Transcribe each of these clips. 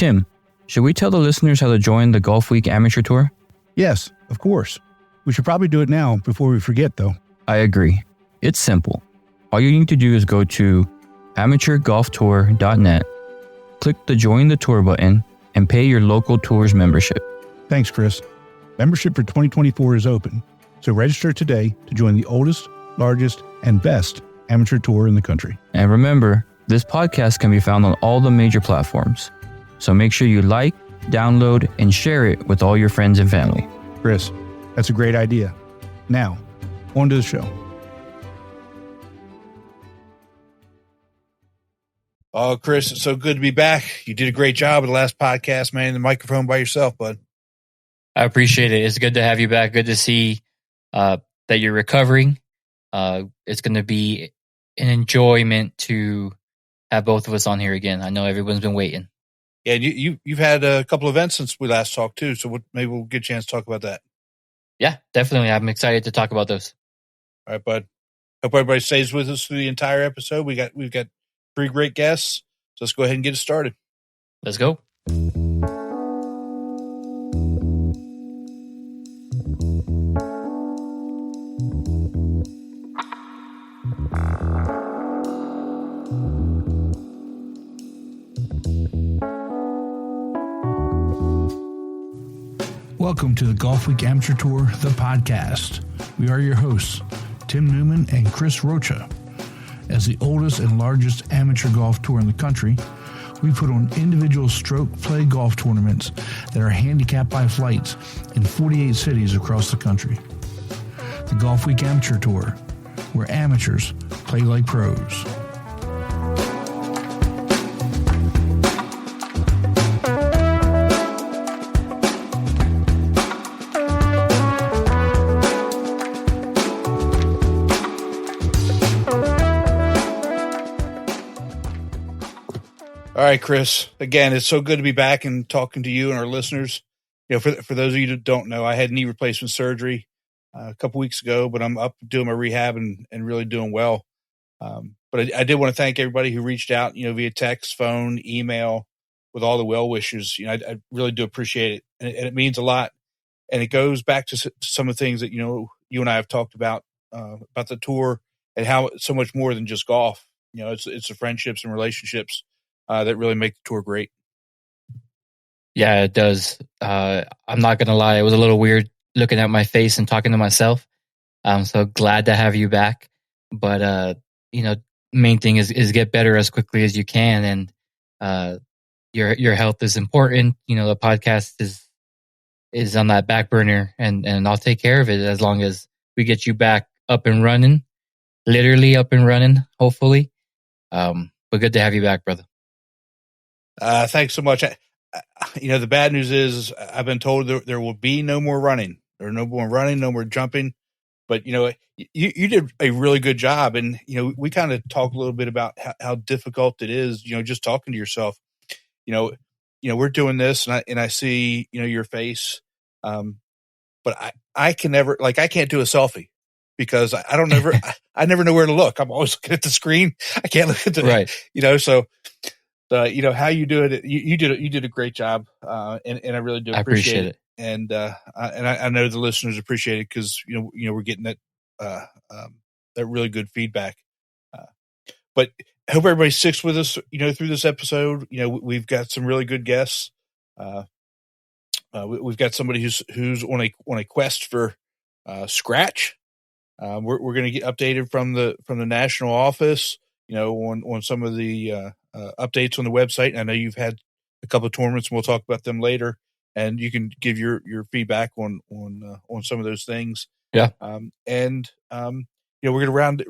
Tim, should we tell the listeners how to join the Golf Week Amateur Tour? Yes, of course. We should probably do it now before we forget, though. I agree. It's simple. All you need to do is go to amateurgolftour.net, click the Join the Tour button, and pay your local tour's membership. Thanks, Chris. Membership for 2024 is open, so register today to join the oldest, largest, and best amateur tour in the country. And remember, this podcast can be found on all the major platforms. So make sure you like, download, and share it with all your friends and family. Chris, that's a great idea. Now, on to the show. Oh, Chris, it's so good to be back. You did a great job with the last podcast, man. The microphone by yourself, bud. I appreciate it. It's good to have you back. Good to see that you're recovering. It's going to be an enjoyment to have both of us on here again. I know everyone's been waiting. Yeah, and you've had a couple events since we last talked too, so maybe we'll get a chance to talk about that. Yeah, definitely. I'm excited to talk about those. All right, bud. Hope everybody stays with us through the entire episode. We've got 3 great guests, so let's go ahead and get it started. Let's go. Welcome to the Golf Week Amateur Tour, the podcast. We are your hosts, Tim Newman and Chris Rocha. As the oldest and largest amateur golf tour in the country, we put on individual stroke play golf tournaments that are handicapped by flights in 48 cities across the country. The Golf Week Amateur Tour, where amateurs play like pros. All right, Chris. Again, it's so good to be back and talking to you and our listeners. You know, for those of you that don't know, I had knee replacement surgery a couple weeks ago, but I'm up doing my rehab and really doing well. But I did want to thank everybody who reached out, you know, via text, phone, email, with all the well wishes. You know, I really do appreciate it, and it means a lot. And it goes back to some of the things that you and I have talked about the tour and how it's so much more than just golf. You know, it's the friendships and relationships that really make the tour great. Yeah, it does. I'm not going to lie. It was a little weird looking at my face and talking to myself. I'm so glad to have you back. But, main thing is get better as quickly as you can. And your health is important. You know, the podcast is on that back burner, and I'll take care of it as long as we get you back up and running, literally up and running, hopefully. But good to have you back, brother. Thanks so much. The bad news is I've been told there will be no more running. There no more running, no more jumping. But, you did a really good job. And, we kind of talked a little bit about how difficult it is, just talking to yourself. We're doing this and I see, your face. But I can never, I can't do a selfie because I never know where to look. I'm always looking at the screen. I can't look at the, right. So how you do it, you did a great job. And I really do appreciate it. And I know the listeners appreciate it because, we're getting that really good feedback. But I hope everybody sticks with us, through this episode. We've got some really good guests. We've got somebody who's on a quest for scratch. We're going to get updated from the national office, on some of the updates on the website. I know you've had a couple of tournaments, and we'll talk about them later. And you can give your feedback on some of those things. Yeah. We're going to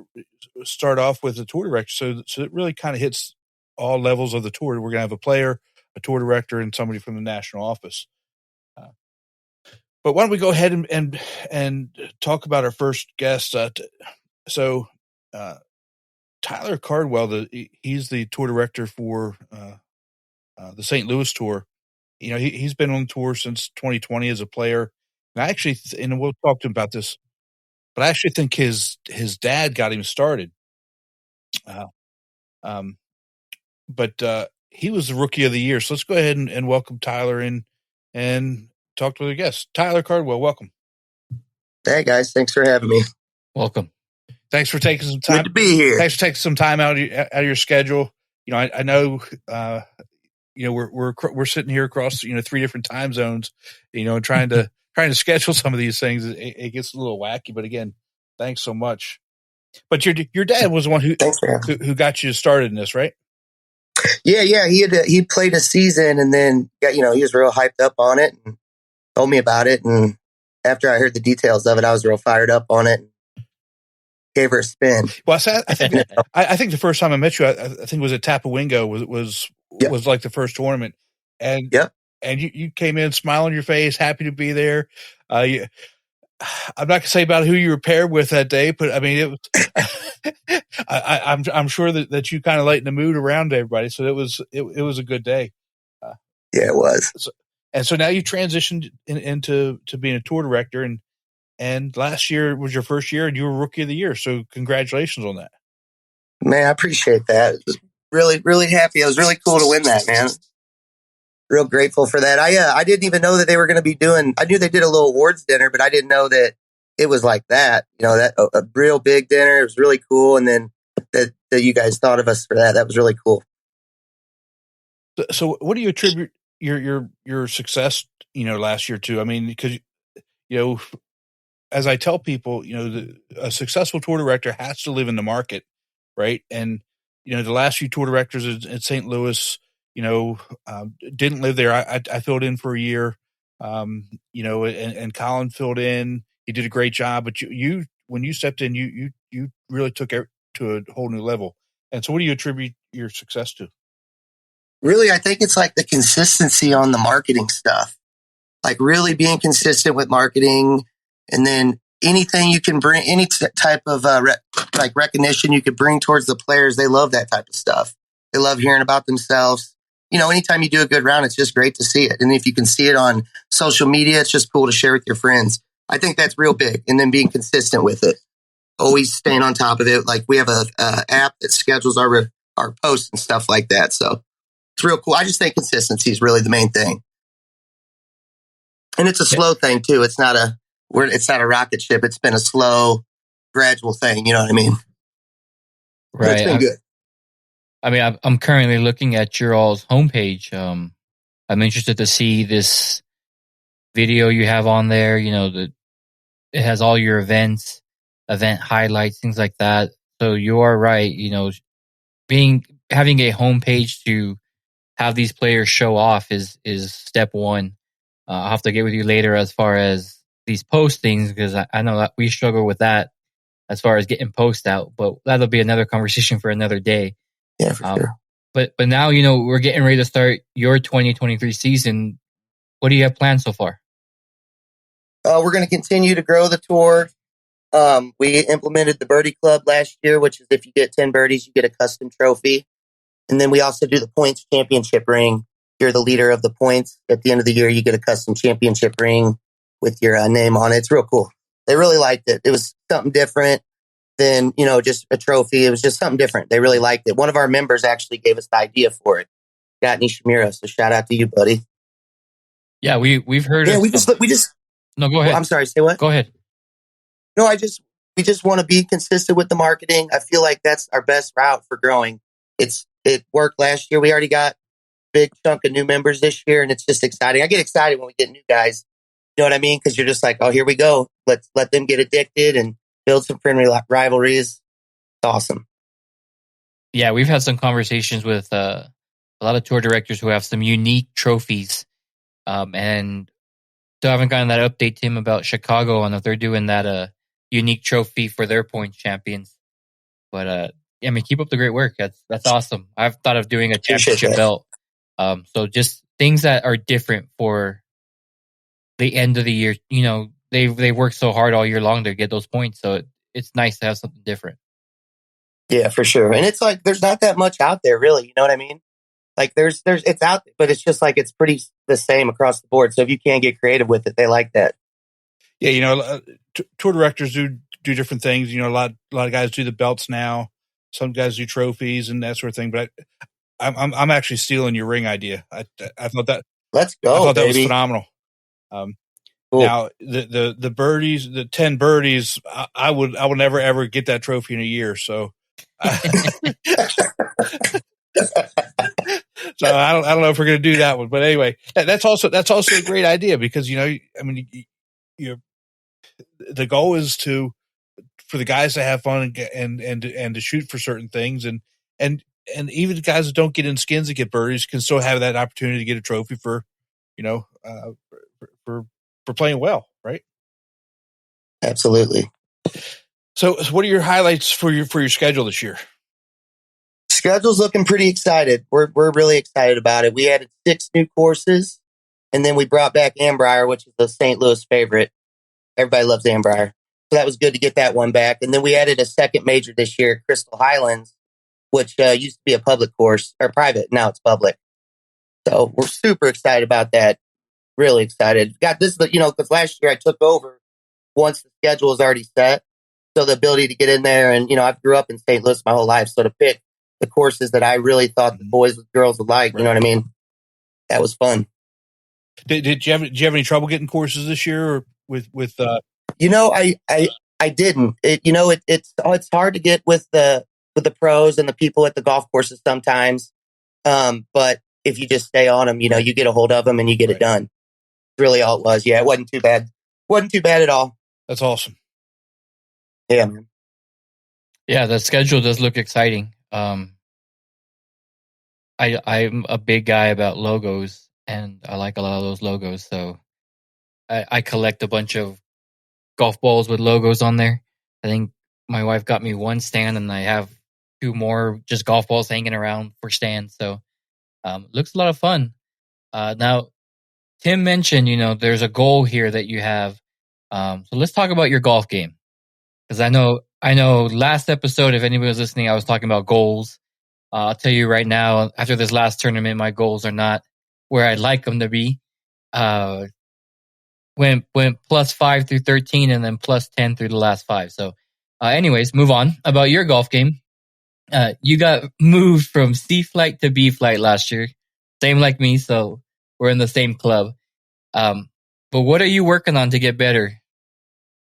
start off with the tour director. So it really kind of hits all levels of the tour. We're going to have a player, a tour director, and somebody from the national office. But why don't we go ahead and talk about our first guest? Tyler Cardwell, he's the tour director for the St. Louis tour. He's been on the tour since 2020 as a player. And I actually, and we'll talk to him about this, but I actually think his dad got him started. But he was the rookie of the year. So let's go ahead and welcome Tyler in and talk to the guest. Tyler Cardwell, welcome. Hey guys, thanks for having me. Welcome. Thanks for taking some time Good to be here. Thanks for taking some time out of your schedule. I know, we're sitting here across, 3 different time zones, trying to schedule some of these things. It gets a little wacky, but again, thanks so much. But your dad was the one who got you started in this, right? Yeah. He played a season and then he was real hyped up on it and told me about it. And after I heard the details of it, I was real fired up on it. Gave her a spin. Well, I think the first time I met you, I think it was at Tapawingo was like the first tournament, and you came in, smile on your face, happy to be there. I'm not gonna say about who you were paired with that day, but I mean, it was. I'm sure that you kind of lightened the mood around everybody, so it was a good day. Yeah, it was. So now you transitioned into being a tour director, and last year was your first year, and you were rookie of the year. So congratulations on that. Man, I appreciate that. It was really, really happy. It was really cool to win that, man. Real grateful for that. I didn't even know that they were going to be doing. I knew they did a little awards dinner, but I didn't know that it was like that. That a real big dinner. It was really cool, and then that you guys thought of us for that. That was really cool. So, what do you attribute your success, last year to? I mean, because as I tell people, a successful tour director has to live in the market, right? And the last few tour directors in St. Louis, didn't live there. I filled in for a year, and Colin filled in. He did a great job, but you when you stepped in, you really took it to a whole new level. And so, what do you attribute your success to? Really, I think it's like the consistency on the marketing stuff, like really being consistent with marketing, and then anything you can bring, any type of recognition you could bring towards the players. They love that type of stuff. They love hearing about themselves. Anytime you do a good round, it's just great to see it. And if you can see it on social media, it's just cool to share with your friends. I think that's real big. And then being consistent with it, always staying on top of it. Like we have a app that schedules our posts and stuff like that. So it's real cool. I just think consistency is really the main thing. And it's a slow thing too. It's not a rocket ship. It's been a slow, gradual thing. You know what I mean? Right. It's been good. I mean, I'm currently looking at your all's homepage. I'm interested to see this video you have on there. It has all your event highlights, things like that. So you are right. Having a homepage to have these players show off is step one. I'll have to get with you later as far as these postings, because I know that we struggle with that as far as getting posts out, but that'll be another conversation for another day. Yeah, for sure. But now, we're getting ready to start your 2023 season. What do you have planned so far? We're going to continue to grow the tour. We implemented the Birdie Club last year, which is if you get 10 birdies, you get a custom trophy. And then we also do the points championship ring. You're the leader of the points. At the end of the year, you get a custom championship ring with your name on it. It's real cool. They really liked it. It was something different than, just a trophy. It was just something different. They really liked it. One of our members actually gave us the idea for it, Scott Nishimura. So shout out to you, buddy. Yeah, we've heard. Yeah, we just. No, go ahead. Well, I'm sorry. Say what? Go ahead. No, we just want to be consistent with the marketing. I feel like that's our best route for growing. It worked last year. We already got a big chunk of new members this year, and it's just exciting. I get excited when we get new guys. You know what I mean? Because you're just like, oh, here we go. Let's let them get addicted and build some friendly rivalries. It's awesome. Yeah, we've had some conversations with a lot of tour directors who have some unique trophies, and still haven't gotten that update, Tim, about Chicago on if they're doing that unique trophy for their points champions. But keep up the great work. That's awesome. I've thought of doing a championship belt. So just things that are different for the end of the year. They work so hard all year long to get those points, so it's nice to have something different. Yeah, for sure. And it's like there's not that much out there, really. You know what I mean? Like there's it's out there, but it's just like it's pretty the same across the board. So if you can't get creative with it, they like that. Yeah, tour directors do different things. A lot of guys do the belts now. Some guys do trophies and that sort of thing. But I'm actually stealing your ring idea. I thought that Let's I go, thought that was baby. phenomenal. Cool. Now the birdies, the 10 birdies, I will never ever get that trophy in a year. So, so I don't know if we're going to do that one, but anyway, that's also a great idea because I mean, the goal is for the guys to have fun and to shoot for certain things and even the guys that don't get in skins that get birdies can still have that opportunity to get a trophy for for playing well, right? Absolutely. So what are your highlights for your schedule this year? Schedule's looking pretty excited. We're really excited about it. We added 6 new courses, and then we brought back Ambrier, which is the St. Louis favorite. Everybody loves Ambrier. So that was good to get that one back. And then we added a second major this year, Crystal Highlands, which used to be a public course or private. Now it's public. So we're super excited about that. Really excited. Got this, because last year I took over once the schedule was already set. So the ability to get in there and, I grew up in St. Louis my whole life. So to pick the courses that I really thought the boys and girls would like, you know what I mean? That was fun. Did you have any trouble getting courses this year or with I didn't. It's hard to get with the pros and the people at the golf courses sometimes. But if you just stay on them, you get a hold of them and you get it done. Really all it was. Yeah, it wasn't too bad. Wasn't too bad at all. That's awesome. Yeah, man. Yeah, the schedule does look exciting. I'm a big guy about logos, and I like a lot of those logos. So I collect a bunch of golf balls with logos on there. I think my wife got me one stand, and I have 2 more just golf balls hanging around for stands. So looks a lot of fun. Now, Tim mentioned, there's a goal here that you have. So let's talk about your golf game. Because I know last episode, if anybody was listening, I was talking about goals. I'll tell you right now, after this last tournament, my goals are not where I'd like them to be. Went +5 through 13 and then +10 through the last 5. So anyways, move on. About your golf game. You got moved from C flight to B flight last year. Same like me, so we're in the same club. But what are you working on to get better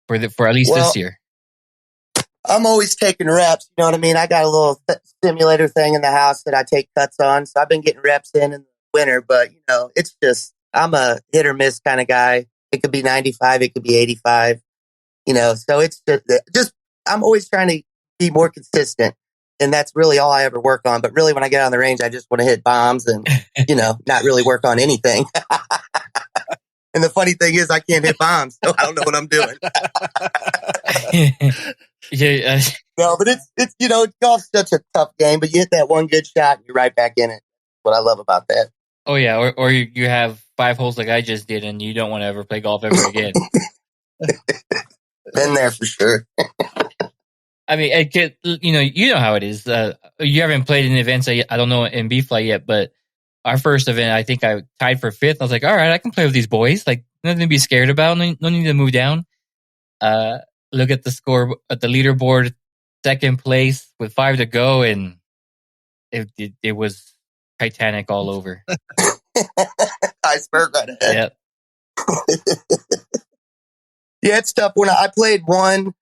for at least this year? I'm always taking reps. You know what I mean? I got a little simulator thing in the house that I take cuts on. So I've been getting reps in the winter, but it's just, I'm a hit or miss kind of guy. It could be 95. It could be 85, so it's just, I'm always trying to be more consistent. And that's really all I ever work on. But really, when I get on the range, I just want to hit bombs and, not really work on anything. And the funny thing is I can't hit bombs, so I don't know what I'm doing. Yeah. No, but it's golf's such a tough game, but you hit that one good shot and you're right back in it. That's what I love about that. Oh yeah, or you have 5 holes like I just did, and you don't want to ever play golf ever again. Been there for sure. I mean, you know how it is. You haven't played in events, I don't know, in B flight yet, but our first event, I think I tied for 5th. I was like, all right, I can play with these boys. Like, nothing to be scared about. No need to move down. Look at the score at the leaderboard, 2nd place with 5 to go, and it was Titanic all over. Iceberg right ahead. Yep. Yeah, it's tough. When I played one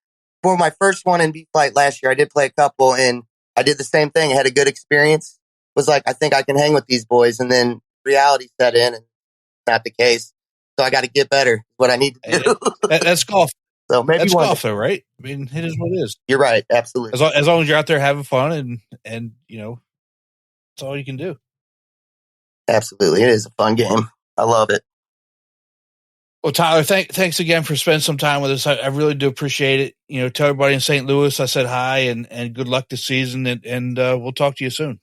for my first one in B flight last year, I did play a couple, and I did the same thing. I had a good experience. Was like, I think I can hang with these boys, and then reality set in, and it's not the case. So I got to get better. Is what I need to do. That's golf. So maybe that's golf, though, right? I mean, it is what it is. You're right, absolutely. As long as you're out there having fun, and that's all you can do. Absolutely, it is a fun game. I love it. Well, Tyler, thanks again for spending some time with us. I really do appreciate it. Tell everybody in St. Louis I said hi and good luck this season, and we'll talk to you soon.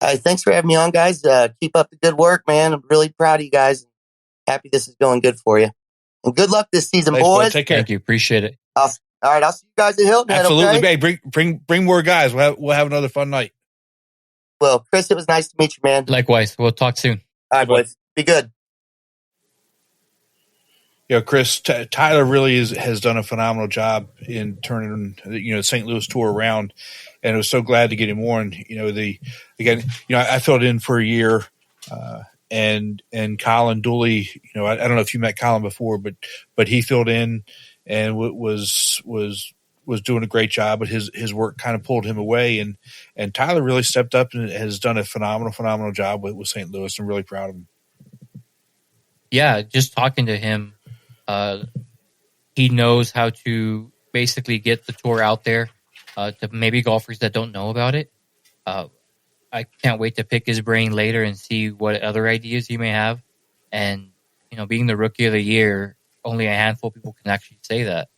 Hey, thanks for having me on, guys. Keep up the good work, man. I'm really proud of you guys. Happy this is going good for you. And good luck this season, thanks, boys. Bud. Take care. Thank you. Appreciate it. All right, I'll see you guys at Hilton Head. Absolutely. Okay? Hey, bring more guys. We'll have another fun night. Well, Chris, it was nice to meet you, man. Likewise. We'll talk soon. All right, boys. Be good. Chris, Tyler really has done a phenomenal job in turning, the St. Louis tour around, and I was so glad to get him on. I filled in for a year, and Colin Dooley, I don't know if you met Colin before, but he filled in and was doing a great job, but his work kind of pulled him away, and Tyler really stepped up and has done a phenomenal job with St. Louis. I'm really proud of him. Yeah, just talking to him, he knows how to basically get the tour out there to maybe golfers that don't know about it. I can't wait to pick his brain later and see what other ideas he may have. And, being the rookie of the year, only a handful of people can actually say that.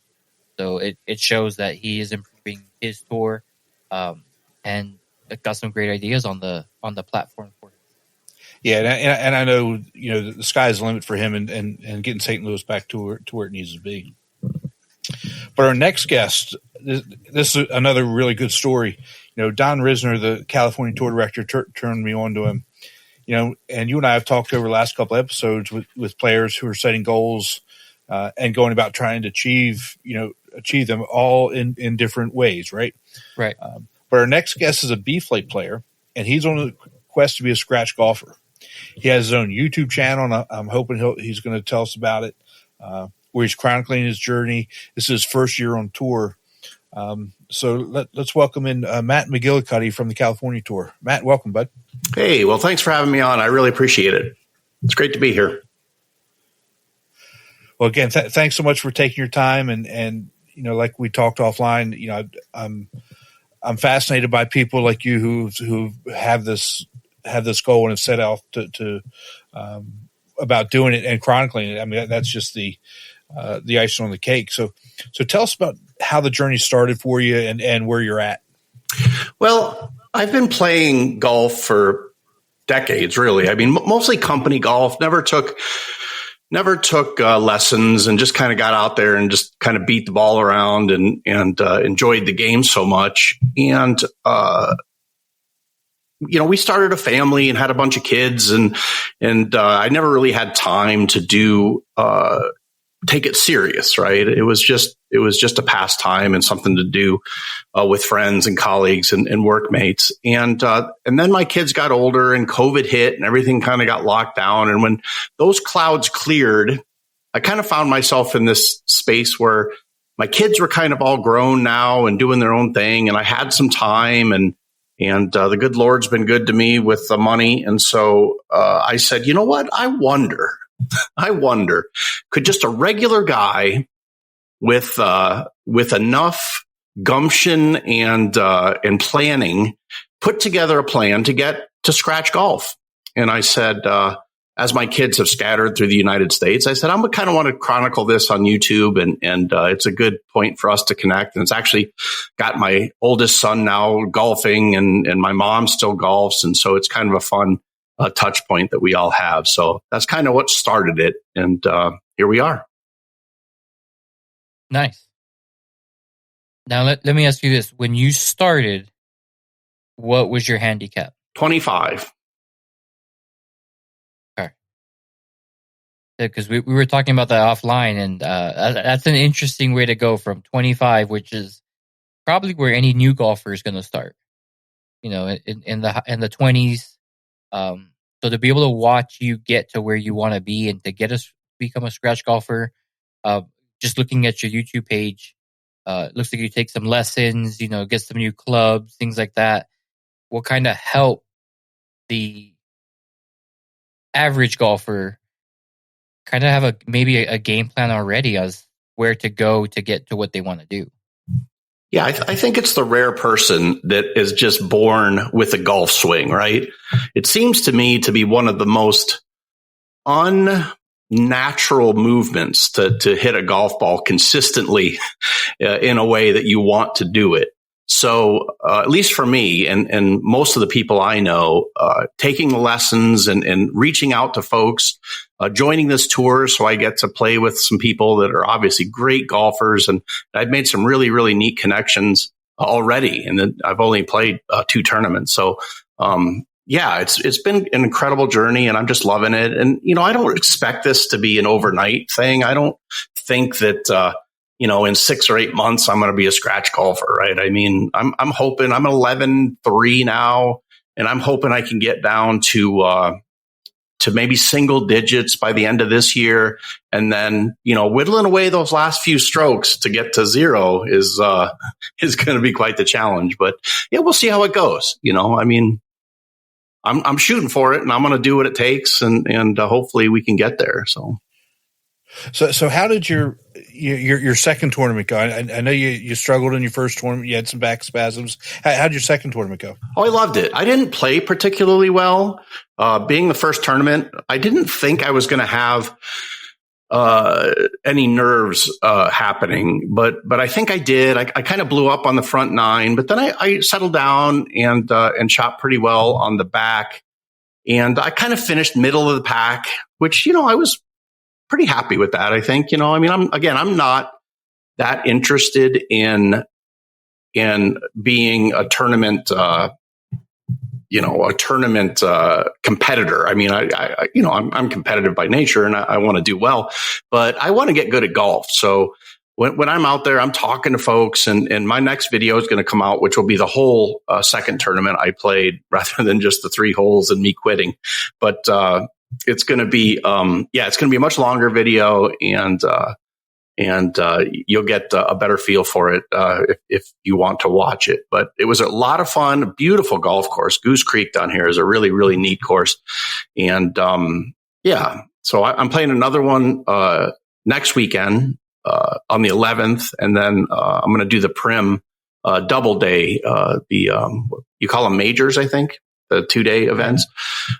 So it shows that he is improving his tour, and it got some great ideas on the platform for him. Yeah, and I know the sky's the limit for him, and getting St. Louis back to where it needs to be. But our next guest, this is another really good story. Don Risner, the California Tour Director, turned me on to him. And you and I have talked over the last couple of episodes with players who are setting goals and going about trying to achieve them all in different ways, right? Right. But our next guest is a B-Flake player, and he's on a quest to be a scratch golfer. He has his own YouTube channel, and I'm hoping he's going to tell us about it, where he's chronicling his journey. This is his first year on tour. So let's welcome in Matt McGillicuddy from the California Tour. Matt, welcome, bud. Hey, well, thanks for having me on. I really appreciate it. It's great to be here. Well, again, thanks so much for taking your time. And like we talked offline, I'm fascinated by people like you who have this goal and have set out to about doing it and chronicling it. I mean, that's just the icing on the cake. So tell us about how the journey started for you and where you're at. Well, I've been playing golf for decades, really. I mean, mostly company golf. Never took lessons, and just kind of got out there and just kind of beat the ball around and enjoyed the game so much. And we started a family and had a bunch of kids, and I never really had time to take it serious, right? It was just a pastime and something to do with friends and colleagues and workmates. And then my kids got older and COVID hit and everything kind of got locked down. And when those clouds cleared, I kind of found myself in this space where my kids were kind of all grown now and doing their own thing. And I had some time, and the good Lord's been good to me with the money. And so I said, you know what? I wonder, could just a regular guy with enough gumption and planning put together a plan to get to scratch golf? And I said, as my kids have scattered through the United States, I said, I'm kind of want to chronicle this on YouTube, and it's a good point for us to connect. And it's actually got my oldest son now golfing, and my mom still golfs. And so it's kind of a fun touch point that we all have. So that's kind of what started it. And here we are. Nice. Now, let me ask you this. When you started, what was your handicap? 25. Okay. Because we were talking about that offline, and that's an interesting way to go from 25, which is probably where any new golfer is going to start. In the 20s. So to be able to watch you get to where you want to be and to become a scratch golfer, just looking at your YouTube page, looks like you take some lessons, get some new clubs, things like that. What kind of help the average golfer kind of have maybe a game plan already as where to go to get to what they want to do? Yeah, I think it's the rare person that is just born with a golf swing, right? It seems to me to be one of the most unnatural movements to hit a golf ball consistently in a way that you want to do it. So at least for me and most of the people I know, taking the lessons and reaching out to folks, joining this tour so I get to play with some people that are obviously great golfers. And I've made some really, really neat connections already. And then I've only played 2 tournaments. So yeah, it's been an incredible journey, and I'm just loving it. And I don't expect this to be an overnight thing. I don't think that in 6 or 8 months I'm going to be a scratch golfer, right? I mean, I'm hoping I'm 11-3 now, and I'm hoping I can get down to maybe single digits by the end of this year, and then whittling away those last few strokes to get to 0 is going to be quite the challenge. But yeah, we'll see how it goes. I mean, I'm shooting for it, and I'm going to do what it takes, and hopefully we can get there. So how did your second tournament go? I know you struggled in your first tournament. You had some back spasms. How did your second tournament go? Oh, I loved it. I didn't play particularly well. Being the first tournament, I didn't think I was going to have any nerves happening, but I think I did. I kind of blew up on the front 9, but then I settled down and shot pretty well on the back, and I kind of finished middle of the pack, which I was pretty happy with that. I think I mean, I'm not that interested in being a tournament competitor. I mean, I'm competitive by nature, and I want to do well, but I want to get good at golf. So when I'm out there, I'm talking to folks, and my next video is going to come out, which will be the whole second tournament I played rather than just the 3 holes and me quitting. But it's going to be, it's going to be a much longer video, and you'll get a better feel for it if you want to watch it. But it was a lot of fun, a beautiful golf course. Goose Creek down here is a really, really neat course. And so I'm playing another one next weekend on the 11th. And then I'm going to do the Prim double day, you call them majors, I think, the 2-day events,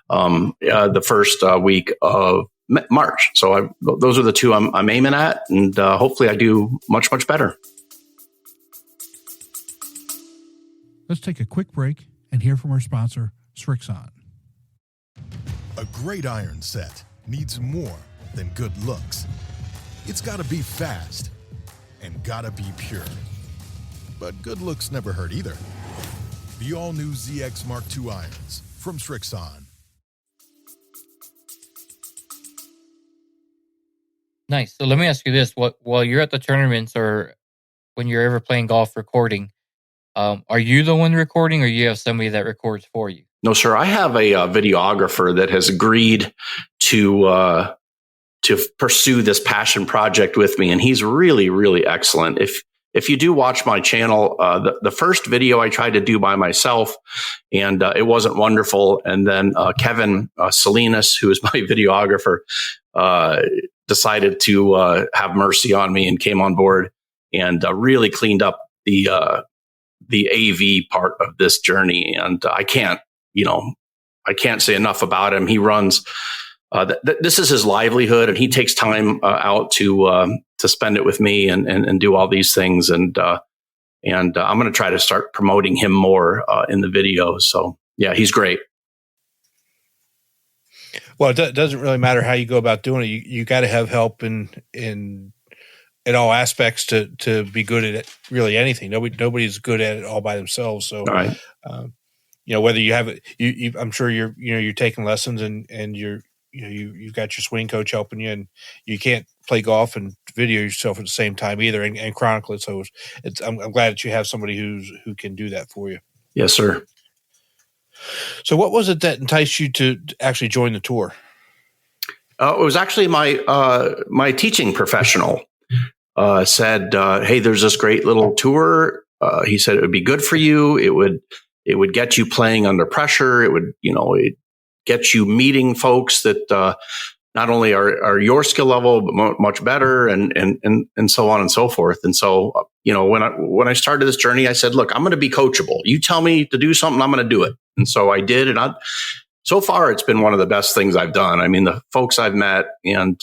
the first week of March. So those are the 2 I'm aiming at, and hopefully I do much, much better. Let's take a quick break and hear from our sponsor, Srixon. A great iron set needs more than good looks. It's got to be fast and got to be pure. But good looks never hurt either. The all-new ZX Mark II irons from Srixon. Nice. So let me ask you this: while you're at the tournaments, or when you're ever playing golf recording, are you the one recording, or you have somebody that records for you? No, sir. I have a videographer that has agreed to pursue this passion project with me, and he's really, really excellent. If you do watch my channel, the first video I tried to do by myself, and it wasn't wonderful. And then Kevin Salinas, who is my videographer, decided to have mercy on me and came on board and really cleaned up the AV part of this journey. And I can't say enough about him. He runs. This is his livelihood, and he takes time out to spend it with me and do all these things. And I'm going to try to start promoting him more in the videos. So yeah, he's great. Well, it doesn't really matter how you go about doing it. You got to have help in all aspects to be good at it, really anything. Nobody's good at it all by themselves. So, right. Whether you have it, I'm sure you're taking lessons and you've got your swing coach helping you, and you can't play golf and video yourself at the same time either and chronicle it. So I'm glad that you have somebody who can do that for you. Yes, sir. So what was it that enticed you to actually join the tour? It was actually my teaching professional said, "Hey, there's this great little tour." He said it would be good for you. It would get you playing under pressure. It would, it get you meeting folks that not only are your skill level, but much better, and so on and so forth. And so, when I started this journey, I said, "Look, I'm going to be coachable. You tell me to do something, I'm going to do it." And so I did, and so far it's been one of the best things I've done. I mean, the folks I've met and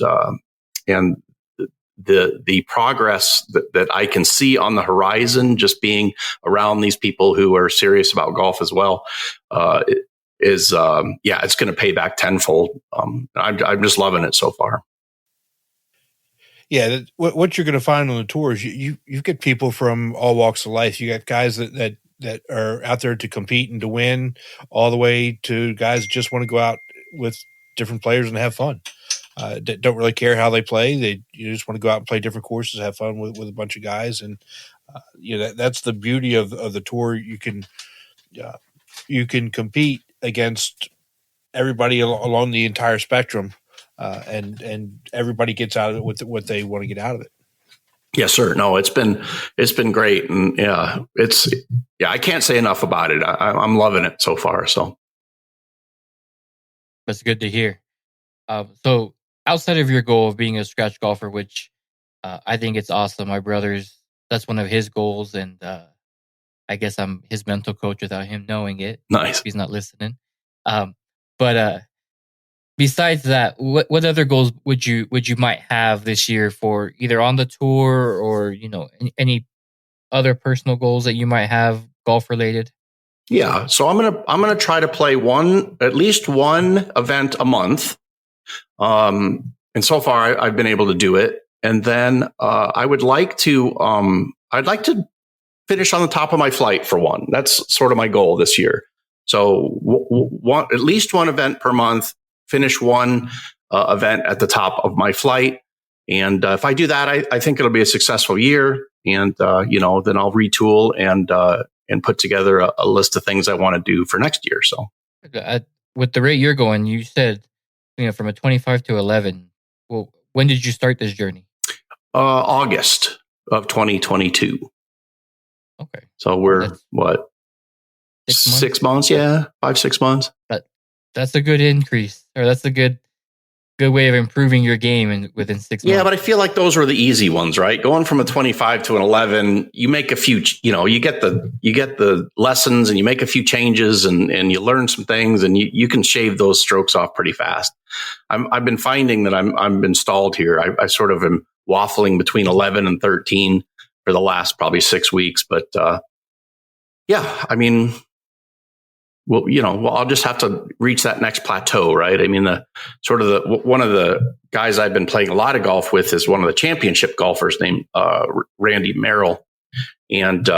the progress that I can see on the horizon, just being around these people who are serious about golf as well, it's going to pay back tenfold. I'm just loving it so far. Yeah, what you're going to find on the tours, you get people from all walks of life. You got guys that that are out there to compete and to win, all the way to guys that just want to go out with different players and have fun. Don't really care how they play. You just want to go out and play different courses, have fun with a bunch of guys. And, that's the beauty of the tour. You can compete against everybody along the entire spectrum, and everybody gets out of it with what they want to get out of it. Yes, sir. No, it's been great. And I can't say enough about it. I'm loving it so far. So that's good to hear. So outside of your goal of being a scratch golfer, which I think it's awesome. My that's one of his goals. And I guess I'm his mental coach without him knowing it. Nice. If he's not listening. But besides that, what other goals would you might have this year for either on the tour or, any other personal goals that you might have golf related? Yeah. So I'm going to try to play at least one event a month. And so far I've been able to do it. And then I would like to I'd like to finish on the top of my flight for one. That's sort of my goal this year. So at least one event per month, finish one event at the top of my flight. And if I do that, I think it'll be a successful year. And, then I'll retool and put together a list of things I want to do for next year. So with the rate you're going, you said, from a 25 to 11. Well, when did you start this journey? August of 2022. Okay. So we're 6 months? Yeah. 5-6 months. That's a good increase, or that's a good way of improving your game within 6 months. Yeah, but I feel like those were the easy ones, right? Going from a 25 to an 11, you make a few, you get the lessons and you make a few changes and you learn some things and you can shave those strokes off pretty fast. I've been finding that I'm been stalled here. I sort of am waffling between 11 and 13 for the last probably 6 weeks. But yeah, I mean, well, I'll just have to reach that next plateau, right? I mean, one of the guys I've been playing a lot of golf with is one of the championship golfers named Randy Merrill, and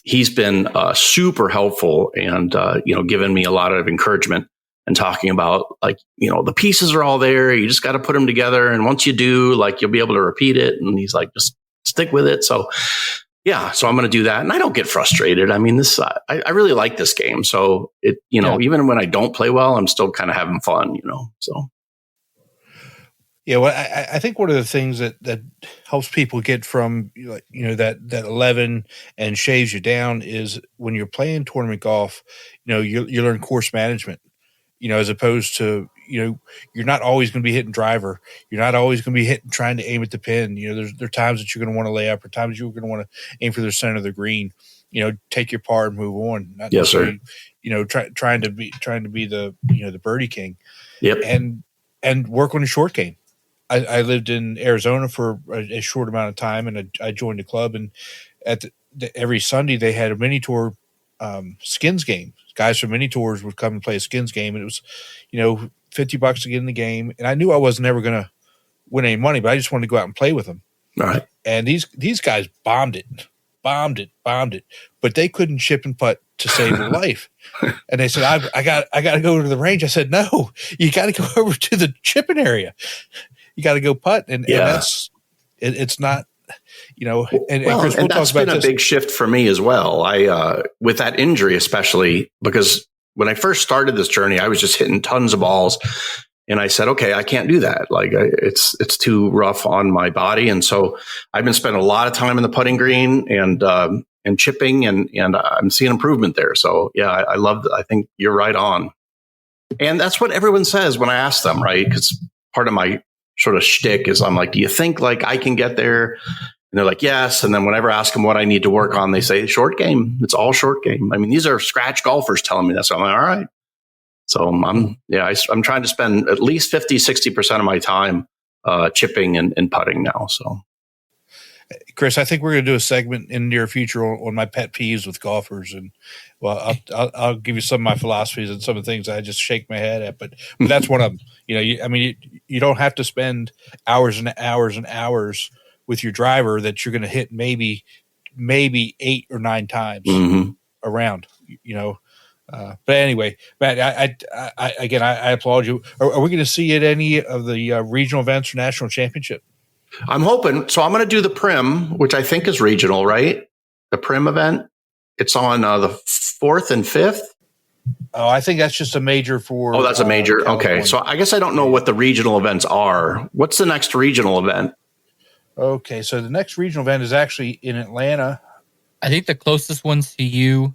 he's been super helpful and given me a lot of encouragement and talking about the pieces are all there. You just got to put them together, and once you do, you'll be able to repeat it. And he's like, just stick with it. So. Yeah, so I'm going to do that, and I don't get frustrated. I mean, I really like this game, so even when I don't play well, I'm still kind of having fun, So yeah, well, I think one of the things that helps people get from that 11 and shaves you down is when you're playing tournament golf, you learn course management, as opposed to you're not always going to be hitting driver. You're not always going to be trying to aim at the pin. There are times that you're going to want to lay up, or times you're going to want to aim for the center of the green. Take your par and move on. Not yes, sir. Trying to be the the birdie king. Yep. And work on a short game. I lived in Arizona for a short amount of time, and I joined a club. And at every Sunday they had a mini tour skins game. Guys from mini tours would come and play a skins game, and it was $50 to get in the game. And I knew I wasn't ever going to win any money, but I just wanted to go out and play with them. All right. And these guys bombed it, but they couldn't chip and putt to save their life. And they said, I got to go to the range. I said, no, you got to go over to the chipping area. You got to go putt. And it's not, and Chris, we'll that's talk about been a big shift for me as well. I, with that injury, especially because when I first started this journey, I was just hitting tons of balls, and I said, okay, I can't do that. It's too rough on my body. And so I've been spending a lot of time in the putting green and chipping, and I'm seeing improvement there. So yeah, I love that. I think you're right on. And that's what everyone says when I ask them, right? Because part of my sort of shtick is I'm like, do you think I can get there? And they're like, yes. And then whenever I ask them what I need to work on, they say short game. It's all short game. I mean, these are scratch golfers telling me that. So I'm like, all right. So I'm trying to spend at least 50-60% of my time chipping and putting now. So, Chris, I think we're going to do a segment in the near future on my pet peeves with golfers. And I'll give you some of my philosophies and some of the things I just shake my head at, but that's one of them. You don't have to spend hours and hours and hours with your driver that you're going to hit maybe 8 or 9 times. Mm-hmm. around. But anyway, Matt, I applaud you. Are we going to see at any of the regional events or national championship? I'm hoping. So I'm going to do the Prim, which I think is regional, right? The Prim event. It's on the 4th and 5th. Oh, I think that's just a major for. Oh, that's a major. California. Okay. So I guess I don't know what the regional events are. What's the next regional event? Okay. So the next regional event is actually in Atlanta. I think the closest ones to you,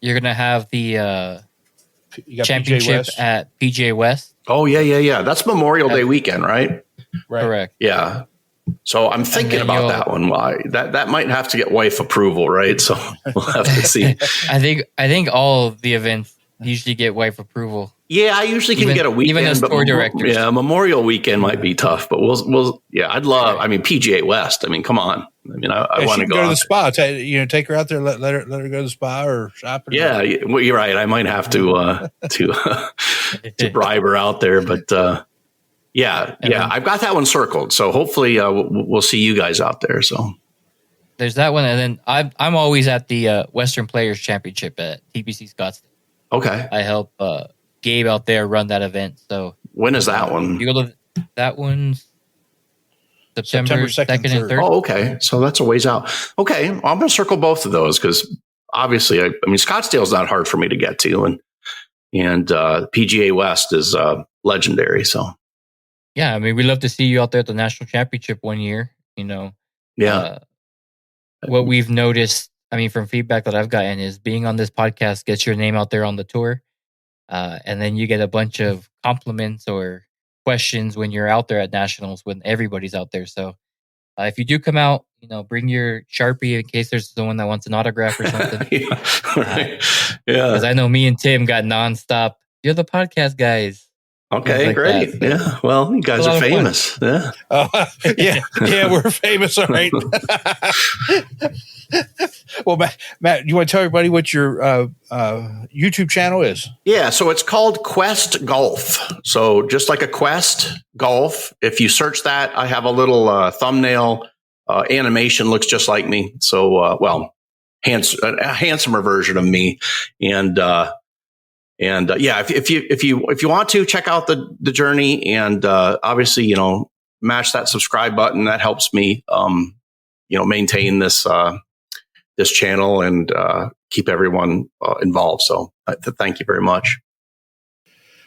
you're going to have the championship at PGA West. Oh, yeah. That's Memorial Day weekend, right? Right. Correct. Yeah. So I'm thinking about that one. Why that might have to get wife approval, right? So we'll have to see. I think all of the events usually get wife approval. Yeah, I usually can get a weekend. Even as tour directors. Yeah, Memorial Weekend might be tough, but we'll. Yeah, I'd love. I mean, PGA West. I mean, come on. I mean, I want to go to the spa. Take her out there. Let her go to the spa or shopping. Yeah, well, you're right. I might have to to bribe her out there, but yeah. I've got that one circled. So hopefully we'll see you guys out there. So there's that one, and then I'm always at the Western Players Championship at TPC Scottsdale. Okay, I help Gabe out there run that event. So when is that one? You go to that one September 2nd and 3rd. Oh, okay. So that's a ways out. Okay, well, I'm going to circle both of those because obviously, I mean, Scottsdale's not hard for me to get to, and PGA West is legendary. So yeah, I mean, we'd love to see you out there at the national championship one year. Yeah. What we've noticed, I mean, from feedback that I've gotten is being on this podcast gets your name out there on the tour. And then you get a bunch of compliments or questions when you're out there at nationals when everybody's out there. So if you do come out, bring your Sharpie in case there's someone that wants an autograph or something. Yeah. Because I know me and Tim got nonstop. You're the podcast guys. Okay, great. That. Yeah. Well, you guys are famous. Yeah. Yeah, we're famous. All right. Well, Matt, you want to tell everybody what your YouTube channel is? Yeah, so it's called Quest Golf. So just like a Quest Golf, if you search that, I have a little thumbnail animation, looks just like me. So, a handsomer version of me, and yeah, if you want to check out the journey, and obviously mash that subscribe button, that helps me maintain this channel and keep everyone involved. So thank you very much.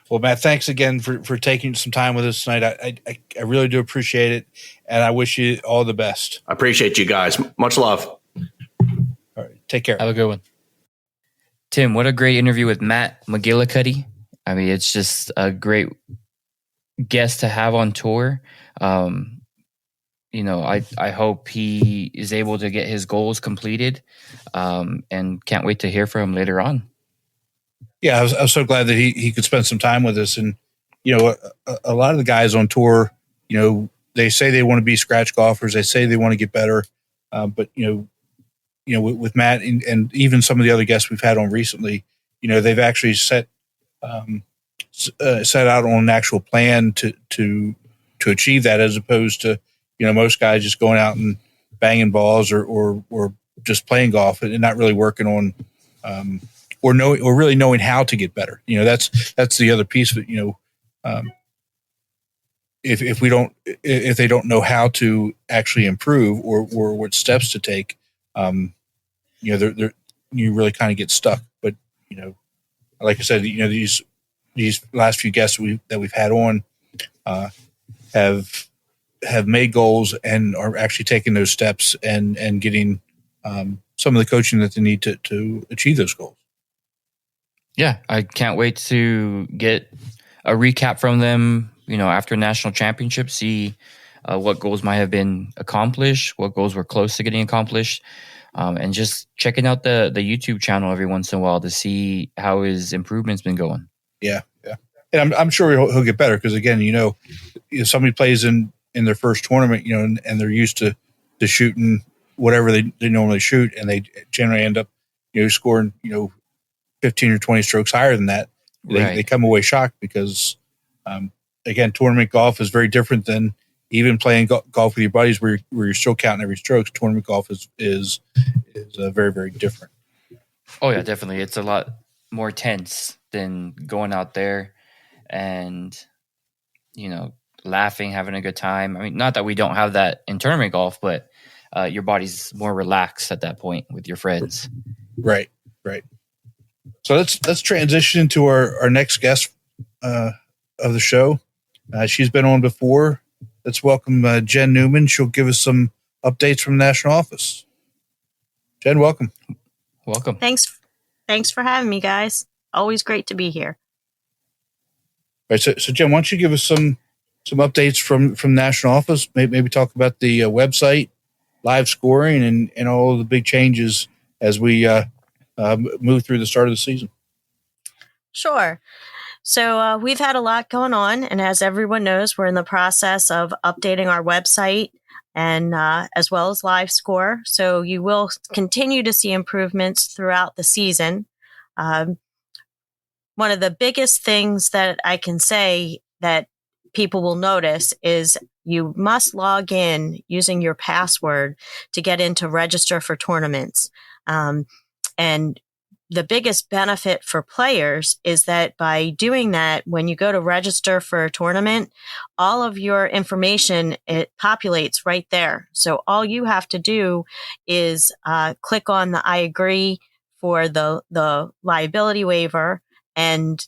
Well, Matt, thanks again for taking some time with us tonight. I really do appreciate it, and I wish you all the best. I appreciate you guys. Much love. All right, take care. Have a good one. Tim, what a great interview with Matt McGillicuddy. I mean, it's just a great guest to have on tour. I hope he is able to get his goals completed, and can't wait to hear from him later on. Yeah, I was so glad that he could spend some time with us. And, a lot of the guys on tour, they say they want to be scratch golfers. They say they want to get better. But, with Matt and even some of the other guests we've had on recently, they've actually set out on an actual plan to achieve that, as opposed to, most guys just going out and banging balls or just playing golf and not really working on, or really knowing how to get better. That's the other piece of it. If they don't know how to actually improve or what steps to take, you really kind of get stuck. But like I said, these last few guests that we've had on have made goals and are actually taking those steps and getting some of the coaching that they need to achieve those goals. Yeah, I can't wait to get a recap from them, after national championship, see what goals might have been accomplished, what goals were close to getting accomplished, and just checking out the YouTube channel every once in a while to see how his improvement's been going. Yeah. And I'm sure he'll get better because, again, if somebody plays in their first tournament, and they're used to shooting whatever they normally shoot, and they generally end up, scoring, 15 or 20 strokes higher than that. They come away shocked because, again, tournament golf is very different than even playing golf with your buddies where you're still counting every stroke. Tournament golf is very, very different. Oh yeah, definitely. It's a lot more tense than going out there and, laughing, having a good time. I mean, not that we don't have that in tournament golf, but your body's more relaxed at that point with your friends. Right. So let's transition to our next guest of the show. She's been on before. Let's welcome Jen Newman. She'll give us some updates from the national office. Jen, welcome. Welcome. Thanks for having me, guys. Always great to be here. All right, so Jen, why don't you give us some updates from national office? Maybe talk about the website, live scoring, and all of the big changes as we move through the start of the season. Sure. So we've had a lot going on, and as everyone knows, we're in the process of updating our website and as well as live score. So you will continue to see improvements throughout the season. One of the biggest things that I can say that people will notice is you must log in using your password to get into register for tournaments. And the biggest benefit for players is that by doing that, when you go to register for a tournament, all of your information, it populates right there. So all you have to do is click on the I agree for the liability waiver, and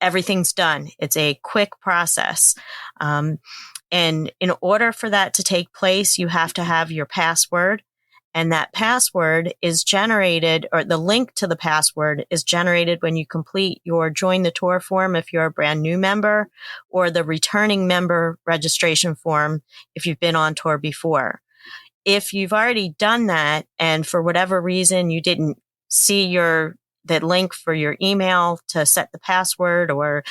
everything's done. It's a quick process. And in order for that to take place, you have to have your password. And that password is generated, or the link to the password is generated when you complete your Join the Tour form if you're a brand new member, or the returning member registration form if you've been on tour before. If you've already done that, and for whatever reason you didn't see that link for your email to set the password, or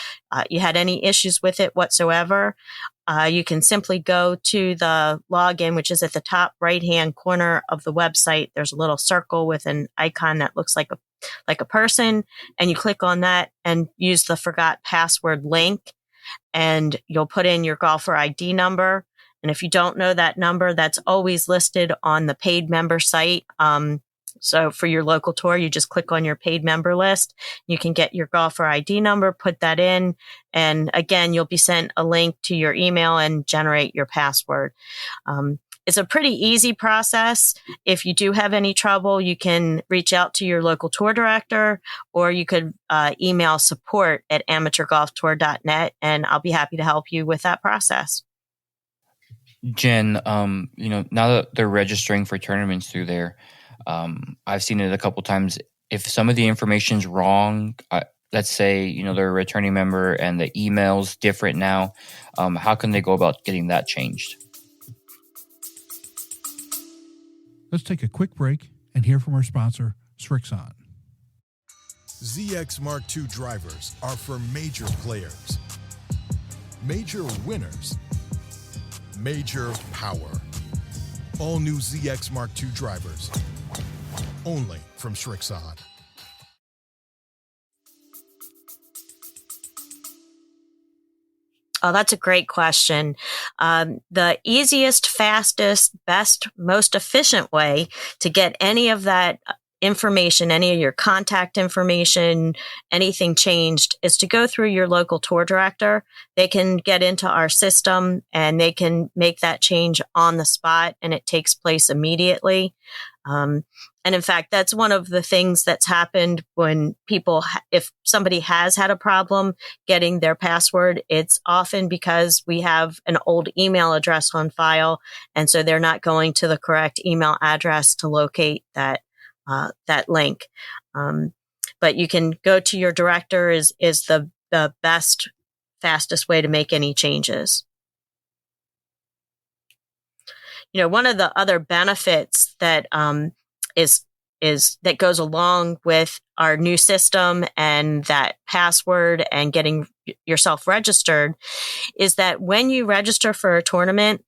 you had any issues with it whatsoever, you can simply go to the login, which is at the top right-hand corner of the website. There's a little circle with an icon that looks like a person, and you click on that and use the forgot password link, and you'll put in your golfer ID number. And if you don't know that number, that's always listed on the paid member site. So for your local tour, you just click on your paid member list. You can get your golfer ID number, put that in, and again, you'll be sent a link to your email and generate your password. It's a pretty easy process. If you do have any trouble, you can reach out to your local tour director, or you could email support@amateurgolftour.net, and I'll be happy to help you with that process. Jen, now that they're registering for tournaments through there, I've seen it a couple times. If some of the information's wrong, let's say, they're a returning member and the email's different now, how can they go about getting that changed? Let's take a quick break and hear from our sponsor, Srixon. ZX Mark II drivers are for major players, major winners, major power. All new ZX Mark II drivers, only from Srixon. Oh, that's a great question. The easiest, fastest, best, most efficient way to get any of that information, any of your contact information, anything changed, is to go through your local tour director. They can get into our system and they can make that change on the spot, and it takes place immediately. And in fact, that's one of the things that's happened when people, if somebody has had a problem getting their password, it's often because we have an old email address on file. And so they're not going to the correct email address to locate that link. But you can go to your director is the best, fastest way to make any changes. One of the other benefits that is that goes along with our new system and that password and getting yourself registered is that when you register for a tournament,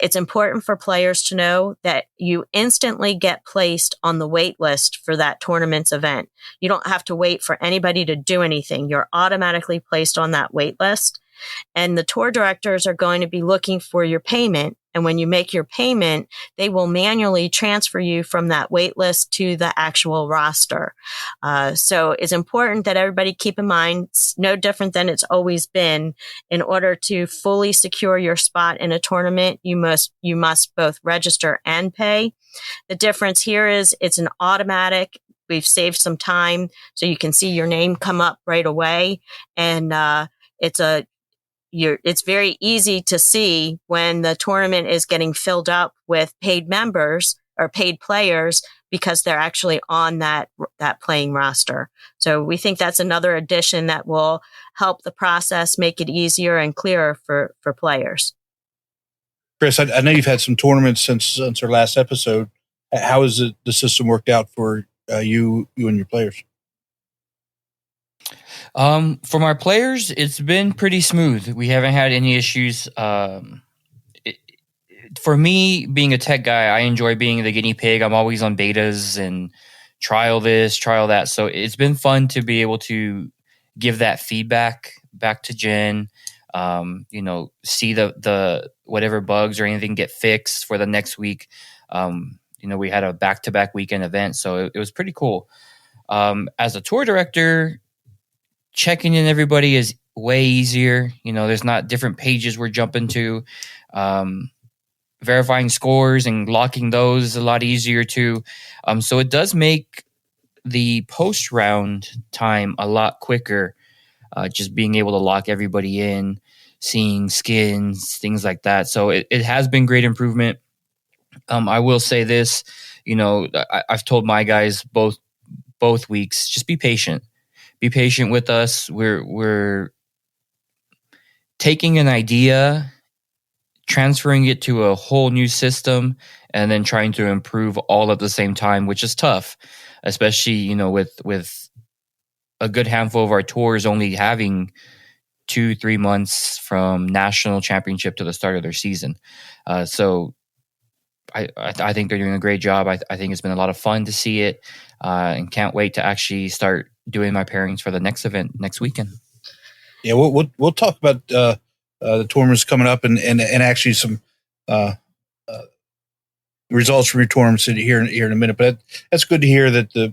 it's important for players to know that you instantly get placed on the wait list for that tournament's event. You don't have to wait for anybody to do anything. You're automatically placed on that wait list. And the tour directors are going to be looking for your payment. And when you make your payment, they will manually transfer you from that wait list to the actual roster. So it's important that everybody keep in mind, it's no different than it's always been. In order to fully secure your spot in a tournament, you must both register and pay. The difference here is it's an automatic. We've saved some time so you can see your name come up right away. And it's very easy to see when the tournament is getting filled up with paid members or paid players because they're actually on that playing roster. So we think that's another addition that will help the process, make it easier and clearer for players. Chris, I know you've had some tournaments since our last episode. How has the system worked out for you and your players? From our players, it's been pretty smooth. We haven't had any issues. For me, being a tech guy, I enjoy being the guinea pig. I'm always on betas and trial this, trial that. So it's been fun to be able to give that feedback back to Jen. See the whatever bugs or anything get fixed for the next week. We had a back-to-back weekend event, so it was pretty cool. As a tour director, checking in everybody is way easier. There's not different pages we're jumping to. Verifying scores and locking those is a lot easier too. So it does make the post-round time a lot quicker, just being able to lock everybody in, seeing skins, things like that. So it has been great improvement. I will say this, I've told my guys both weeks, just be patient. Be patient with us. We're taking an idea, transferring it to a whole new system, and then trying to improve all at the same time, which is tough, especially, with a good handful of our tours only having 2-3 months from national championship to the start of their season. So I think they're doing a great job. I think it's been a lot of fun to see it, and can't wait to actually start doing my pairings for the next event next weekend. Yeah, we'll talk about the tournaments coming up and actually some results from your tournaments here in a minute. But that's good to hear that the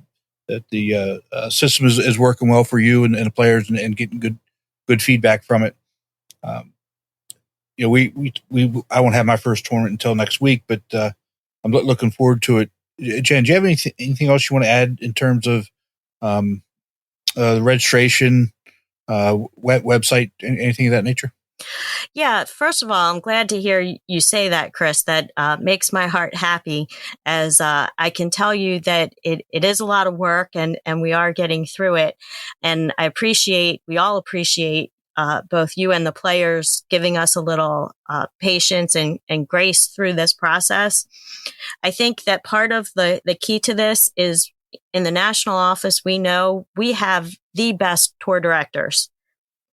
system is working well for you and the players and getting good feedback from it. I won't have my first tournament until next week, but I'm looking forward to it. Jen, do you have anything else you want to add in terms of the registration, website, anything of that nature? Yeah, first of all, I'm glad to hear you say that, Chris. That makes my heart happy, as I can tell you that it is a lot of work and we are getting through it. And we all appreciate both you and the players giving us a little patience and grace through this process. I think that part of the key to this is in the national office, we know we have the best tour directors,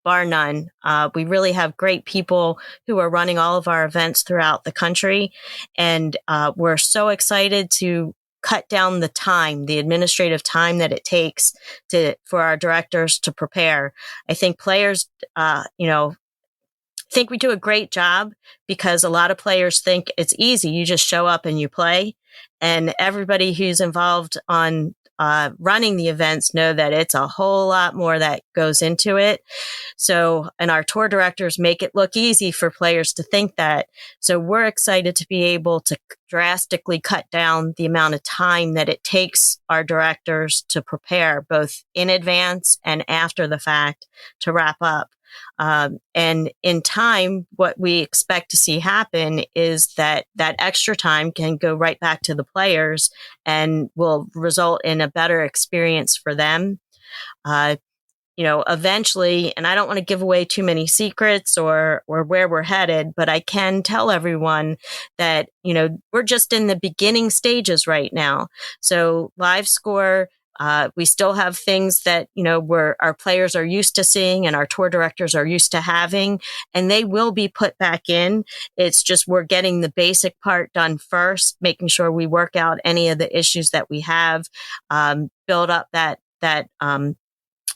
bar none. We really have great people who are running all of our events throughout the country. And we're so excited to cut down the administrative time that it takes for our directors to prepare. I think players, think we do a great job because a lot of players think it's easy. You just show up and you play. And everybody who's involved on running the events know that it's a whole lot more that goes into it. So, and our tour directors make it look easy for players to think that. So we're excited to be able to drastically cut down the amount of time that it takes our directors to prepare both in advance and after the fact to wrap up. And in time, what we expect to see happen is that extra time can go right back to the players and will result in a better experience for them. Eventually, and I don't want to give away too many secrets or where we're headed, but I can tell everyone that, we're just in the beginning stages right now. So live score, we still have things that, our players are used to seeing and our tour directors are used to having, and they will be put back in. It's just we're getting the basic part done first, making sure we work out any of the issues that we have, build up that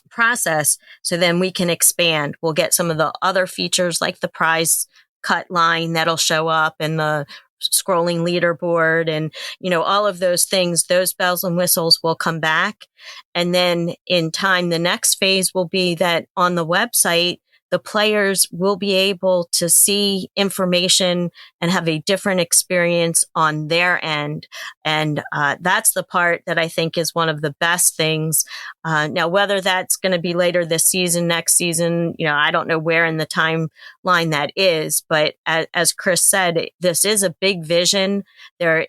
process so then we can expand. We'll get some of the other features like the prize cut line that'll show up and the scrolling leaderboard and, all of those things, those bells and whistles will come back. And then in time, the next phase will be that on the website, the players will be able to see information and have a different experience on their end. And that's the part that I think is one of the best things. Now, whether that's going to be later this season, next season, I don't know where in the timeline that is. But as Chris said, this is a big vision. There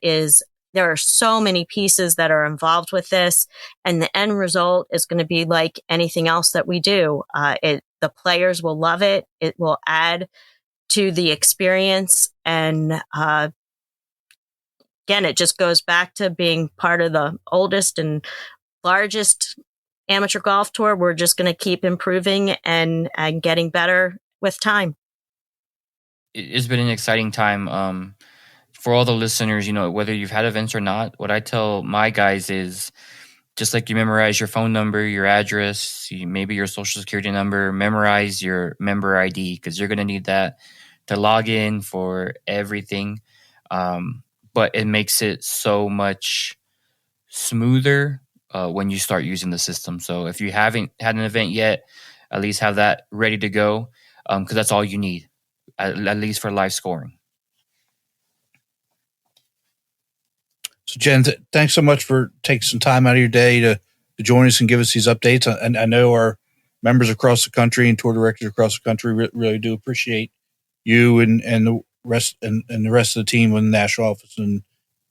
are so many pieces that are involved with this, and the end result is going to be like anything else that we do. The players will love it. It will add to the experience. And again, it just goes back to being part of the oldest and largest amateur golf tour. We're just going to keep improving and getting better with time. It's been an exciting time. For all the listeners, whether you've had events or not, what I tell my guys is just like you memorize your phone number, your address, maybe your social security number, memorize your member ID, because you're going to need that to log in for everything. But it makes it so much smoother when you start using the system. So if you haven't had an event yet, at least have that ready to go, because that's all you need, at least for live scoring. So, Jen, thanks so much for taking some time out of your day to join us and give us these updates. And I know our members across the country and tour directors across the country really do appreciate you and the rest and the rest of the team in the national office and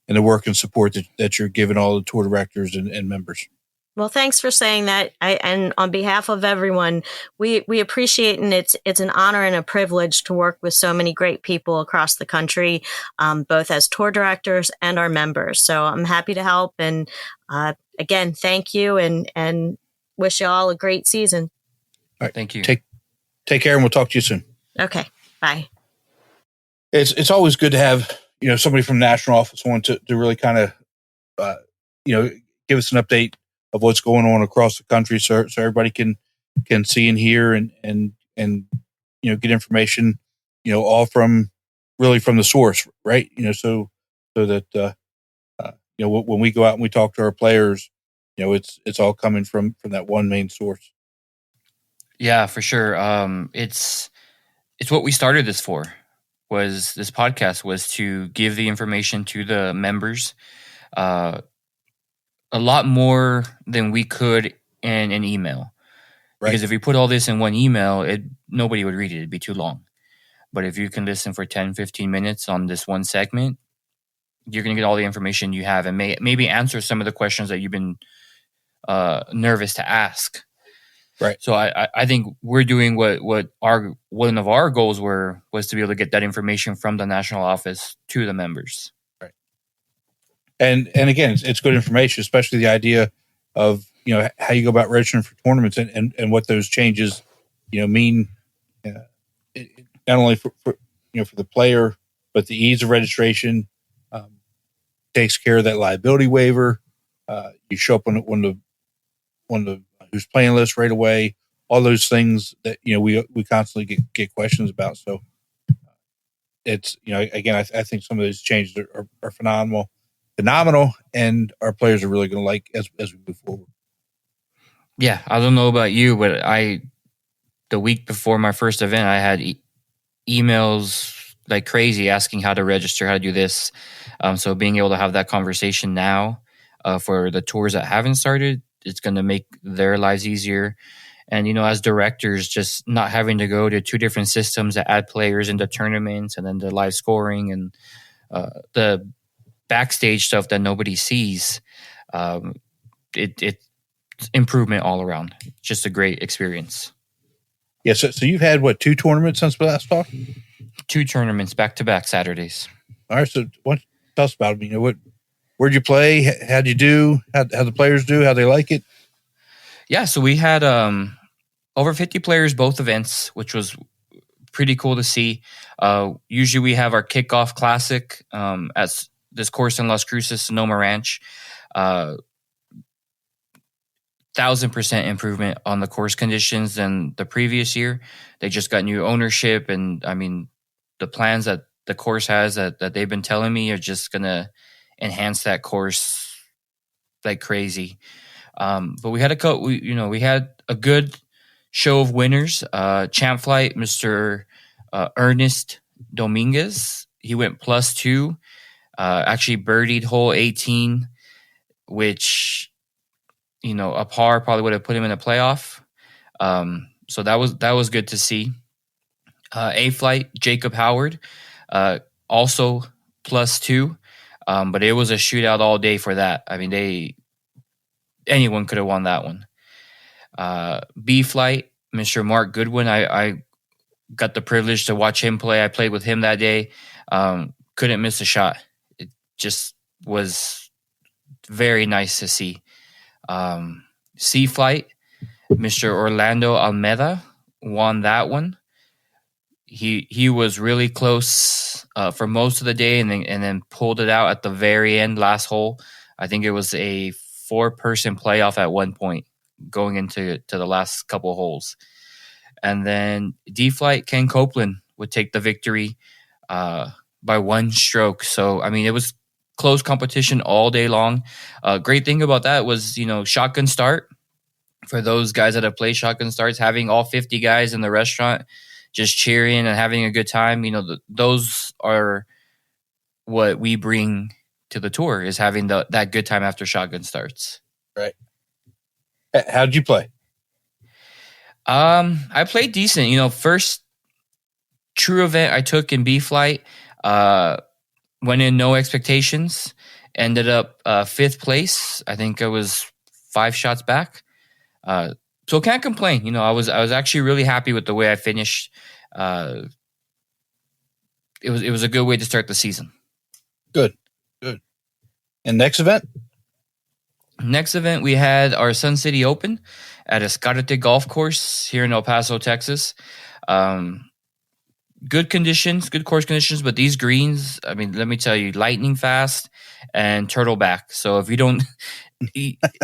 the work and support that you're giving all the tour directors and members. Well, thanks for saying that. And on behalf of everyone, we appreciate, and it's an honor and a privilege to work with so many great people across the country, both as tour directors and our members. So I'm happy to help. And again, thank you and wish you all a great season. All right. Thank you. Take care, and we'll talk to you soon. Okay. Bye. It's always good to have, somebody from national office on to really kind of, give us an update of what's going on across the country, so everybody can see and hear and get information, all from the source, right? So that when we go out and we talk to our players, it's all coming from that one main source. Yeah, for sure. It's what we started this for. This podcast was to give the information to the members. A lot more than we could in an email. Right. Because if we put all this in one email, nobody would read it. It'd be too long. But if you can listen for 10, 15 minutes on this one segment, you're going to get all the information you have and maybe answer some of the questions that you've been nervous to ask. Right. So I think we're doing what one of our goals was to be able to get that information from the national office to the members. And again, it's good information, especially the idea of, how you go about registering for tournaments and what those changes, mean, not only for the player, but the ease of registration, takes care of that liability waiver. You show up on the who's playing list right away, all those things that, we constantly get questions about. So it's, again, I think some of those changes are phenomenal, and our players are really going to like as we move forward. Yeah, I don't know about you, but the week before my first event, I had emails like crazy asking how to register, how to do this. So being able to have that conversation now for the tours that haven't started, it's going to make their lives easier. And, as directors, just not having to go to two different systems that add players into tournaments and then the live scoring and the backstage stuff that nobody sees, it's improvement all around. Just a great experience. Yeah. So you've had 2 tournaments since we last talked? 2 tournaments back-to-back Saturdays. All right. So tell us about them. Where'd you play? How'd you do? How the players do? How they like it? Yeah. So we had over 50 players both events, which was pretty cool to see. Usually we have our kickoff classic at this course in Las Cruces, Sonoma Ranch. 1,000% improvement on the course conditions than the previous year. They just got new ownership, and the plans that the course has that they've been telling me are just gonna enhance that course like crazy. But we had we had a good show of winners. Champ Flight, Mr. Ernest Dominguez, he went +2. Actually birdied hole 18, which a par probably would have put him in a playoff. So that was good to see. A Flight, Jacob Howard, also +2, but it was a shootout all day for that. I mean, anyone could have won that one. B Flight, Mr. Mark Goodwin, I got the privilege to watch him play. I played with him that day. Couldn't miss a shot. It just was very nice to see. C Flight, Mr. Orlando Almeida won that one. He was really close for most of the day, and then pulled it out at the very end, last hole. I think it was a 4-person playoff at one point, going into the last couple holes. And then D Flight, Ken Copeland would take the victory by 1 stroke. So I mean, it was close competition all day long. Great thing about that was shotgun start. For those guys that have played shotgun starts, having all 50 guys in the restaurant just cheering and having a good time, those are what we bring to the tour, is having that good time after shotgun starts. Right. How did you play? I played decent. First true event I took in B Flight, went in no expectations, ended up 5th place. I think I was 5 shots back. So can't complain. I was actually really happy with the way I finished. It was a good way to start the season. Good. And next event? Next event, we had our Sun City Open at Escarte Golf Course here in El Paso, Texas. Good conditions, good course conditions, but these greens, I mean, let me tell you, lightning fast and turtle back. So if you don't,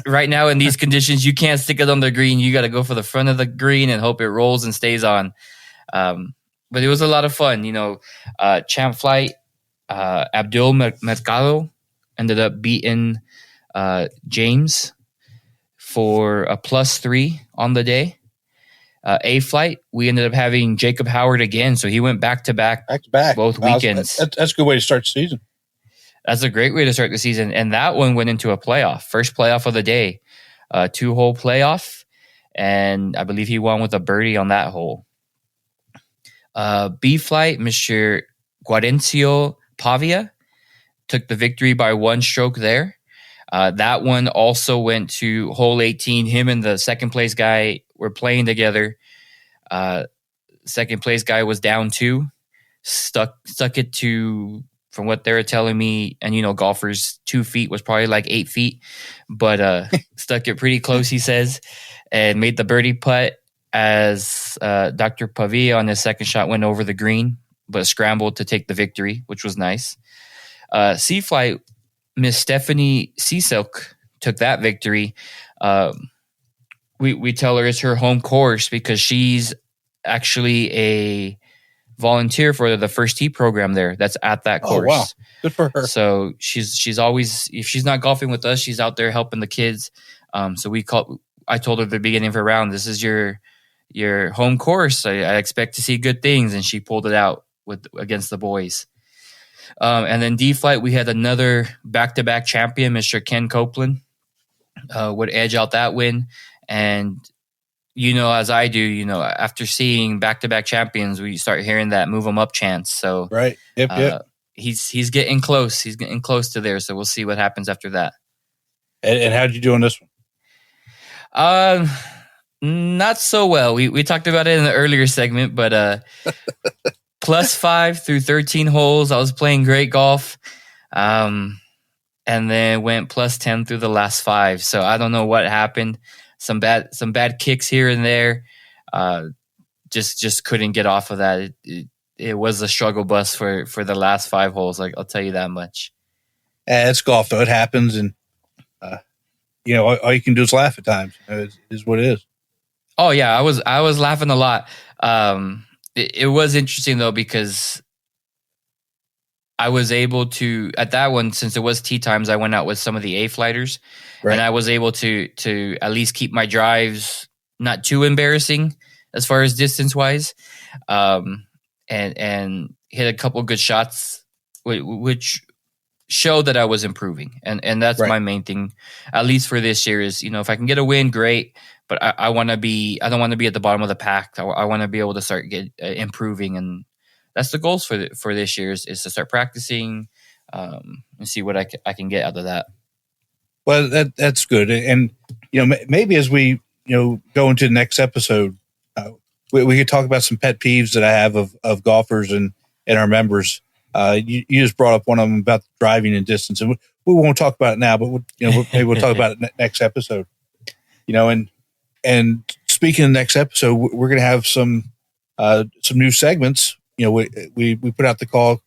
right now in these conditions, you can't stick it on the green. You got to go for the front of the green and hope it rolls and stays on. But it was a lot of fun. Champ Flight, Abdul Mercado ended up beating James for a +3 on the day. A Flight, we ended up having Jacob Howard again, so he went back to back both weekends. That's a good way to start the season. That's a great way to start the season, and that one went into a playoff, first playoff of the day, 2-hole playoff, and I believe he won with a birdie on that hole. B Flight, Mr. Guarencio Pavia took the victory by 1 stroke there. That one also went to hole 18. Him and the second place guy were playing together. Second place guy was down 2, stuck it to, from what they were telling me, and golfers 2 feet was probably like 8 feet, but stuck it pretty close, he says, and made the birdie putt as Dr. Pavia on his second shot went over the green, but scrambled to take the victory, which was nice. C Flight, Miss Stephanie Seasilk took that victory. We tell her it's her home course because she's actually a volunteer for the First Tee program there. That's at that course. Oh, wow. Good for her. So she's always, if she's not golfing with us, she's out there helping the kids. So I told her at the beginning of her round, this is your home course. I expect to see good things. And she pulled it out against the boys. And then D Flight, we had another back-to-back champion, Mr. Ken Copeland, would edge out that win. And, as I do, after seeing back-to-back champions, we start hearing that move them up chance. So right. Yep. He's getting close. He's getting close to there. So we'll see what happens after that. And how'd you do on this one? Not so well. We talked about it in the earlier segment, but +5 through 13 holes. I was playing great golf. And then went +10 through the last 5. So I don't know what happened. Some bad kicks here and there. Just couldn't get off of that. It was a struggle bus for the last 5 holes. I'll tell you that much. It's golf, though. It happens, and all you can do is laugh at times. It is what it is. Oh yeah, I was laughing a lot. It was interesting though because I was able to, at that one, since it was tee times, I went out with some of the A flighters, and I was able to at least keep my drives not too embarrassing as far as distance wise, and hit a couple good shots, which showed that I was improving, and that's my main thing, at least for this year. Is if I can get a win, great, but I want to be. I don't want to be at the bottom of the pack. I want to be able to start improving, and that's the goals for this year is to start practicing and see what I can get out of that. Well, that's good, and maybe as we go into the next episode, we could talk about some pet peeves that I have of golfers and our members. You just brought up one of them about driving and distance, and we won't talk about it now, but maybe we'll talk about it next episode. And speaking of the next episode, we're going to have some new segments. We put out the call,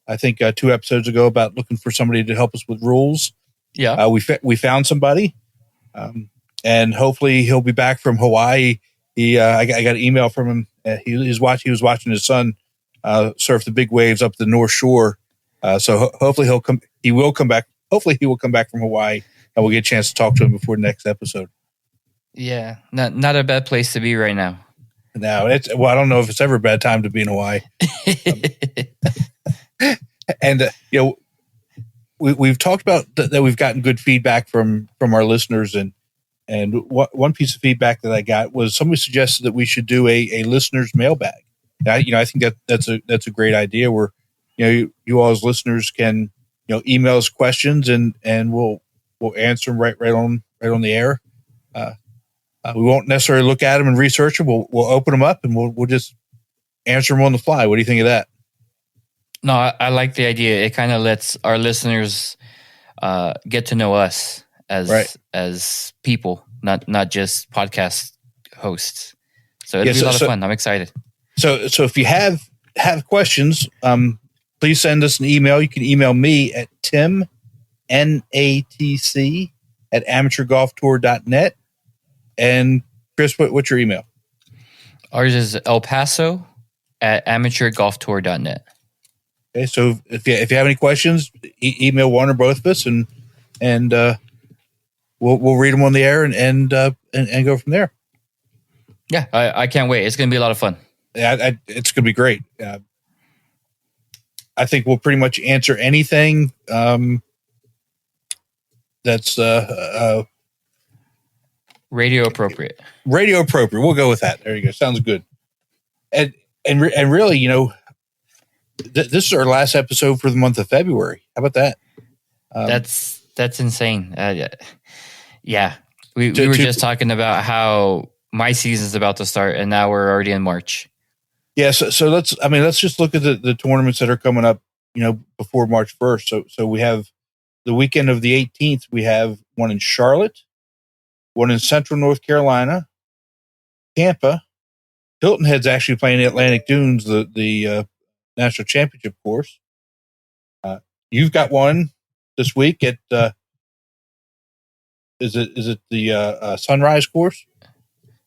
I think 2 episodes ago, about looking for somebody to help us with rules. Yeah, we found somebody, and hopefully he'll be back from Hawaii. I got an email from him. He was watching his son surf the big waves up the North Shore. So hopefully he'll come. He will come back. Hopefully he will come back from Hawaii, and we'll get a chance to talk to him before the next episode. Yeah, not a bad place to be right now. No, I don't know if it's ever a bad time to be in Hawaii. And we've talked about that we've gotten good feedback from our listeners, and one piece of feedback that I got was somebody suggested that we should do a listener's mailbag. I think that's a great idea where you all as listeners can email us questions and we'll answer them right on the air. We won't necessarily look at them and research them. We'll open them up and we'll just answer them on the fly. What do you think of that? No, I like the idea. It kind of lets our listeners get to know us as people, not just podcast hosts. So it'll be a lot of fun. I'm excited. So if you have questions, please send us an email. You can email me at timnatc@amateurgolftour.net. And Chris, what's your email? Ours is elpaso@amateurgolftour.net. Okay, so if you have any questions, email one or both of us, and we'll read them on the air and go from there. Yeah, I can't wait. It's going to be a lot of fun. Yeah, it's going to be great. I think we'll pretty much answer anything that's radio appropriate. Radio appropriate. We'll go with that. There you go. Sounds good. And really, this is our last episode for the month of February. How about that? That's insane. Yeah, we were just talking about how my season's about to start, and now we're already in March. Yeah, so let's just look at the tournaments that are coming up, before March 1st. So we have the weekend of the 18th. We have one in Charlotte, one in Central North Carolina, Tampa. Hilton Head's actually playing the Atlantic Dunes, the national championship course. You've got one this week at is it the Sunrise course?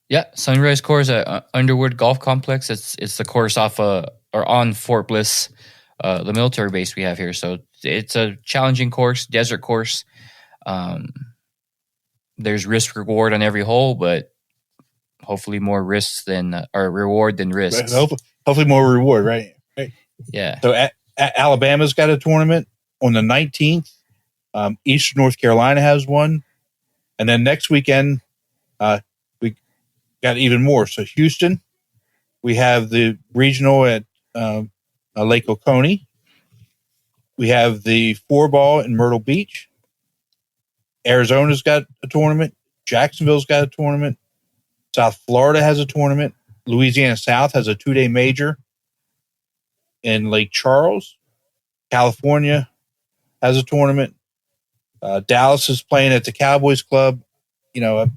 Yeah, Sunrise course at Underwood Golf Complex. It's the course off or on Fort Bliss, the military base we have here. So it's a challenging course, desert course. There's risk reward on every hole, but hopefully more risks than or reward than risks. Hopefully more reward, right? Yeah. So Alabama's got a tournament on the 19th. Eastern North Carolina has one, and then next weekend we got even more. So Houston, we have the regional at Lake Oconee. We have the 4-ball in Myrtle Beach. Arizona's got a tournament. Jacksonville's got a tournament. South Florida has a tournament. Louisiana South has a 2-day major in Lake Charles. California has a tournament. Dallas is playing at the Cowboys Club. Yeah,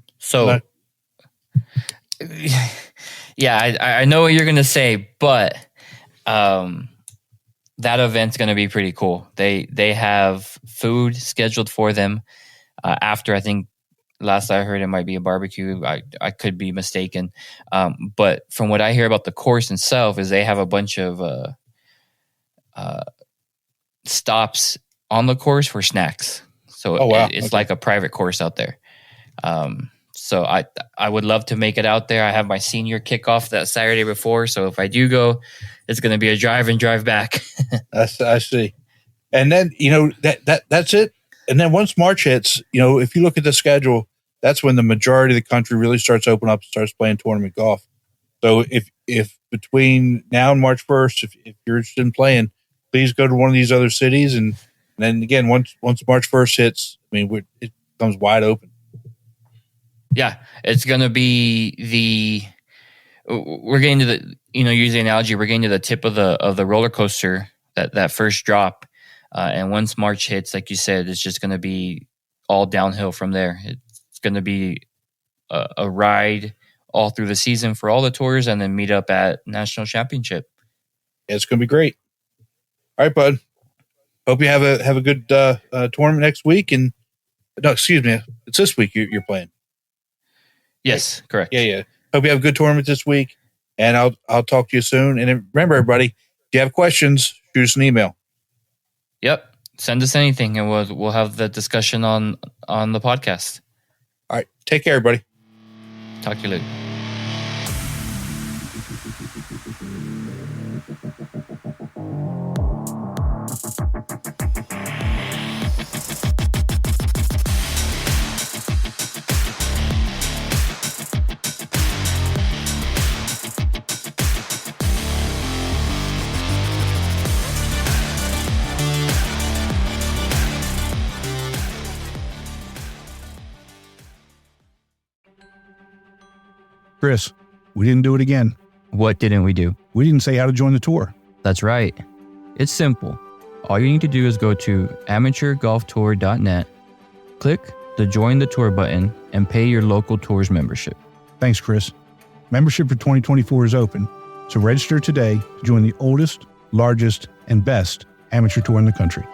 I know what you're going to say, but that event's going to be pretty cool. They have food scheduled for them after, I think, last I heard it might be a barbecue. I could be mistaken. But from what I hear about the course itself is they have a bunch of stops on the course for snacks. So it's like a private course out there. So I would love to make it out there. I have my senior kickoff that Saturday before. So if I do go, it's going to be a drive and drive back. I see. And then, that's it. And then once March hits, if you look at the schedule, that's when the majority of the country really starts opening up and starts playing tournament golf. So if between now and March 1st, if you're interested in playing, please go to one of these other cities. And then again, once March 1st hits, it becomes wide open. Yeah, it's going to be we're getting to the, use the analogy, we're getting to the tip of the roller coaster, that first drop. And once March hits, like you said, it's just going to be all downhill from there. It's going to be a ride all through the season for all the tours, and then meet up at National Championship. Yeah, it's going to be great. All right, bud. Hope you have a good tournament next week. And no, excuse me, it's this week you're playing. Yes, correct. Yeah. Hope you have a good tournament this week, and I'll talk to you soon. And remember, everybody, if you have questions, shoot us an email. Yep, send us anything, and we'll have the discussion on the podcast. All right, take care, everybody. Talk to you later. Chris, we didn't do it again. What didn't we do? We didn't say how to join the tour. That's right. It's simple. All you need to do is go to amateurgolftour.net, click the Join the Tour button, and pay your local tours membership. Thanks, Chris. Membership for 2024 is open, so register today to join the oldest, largest, and best amateur tour in the country.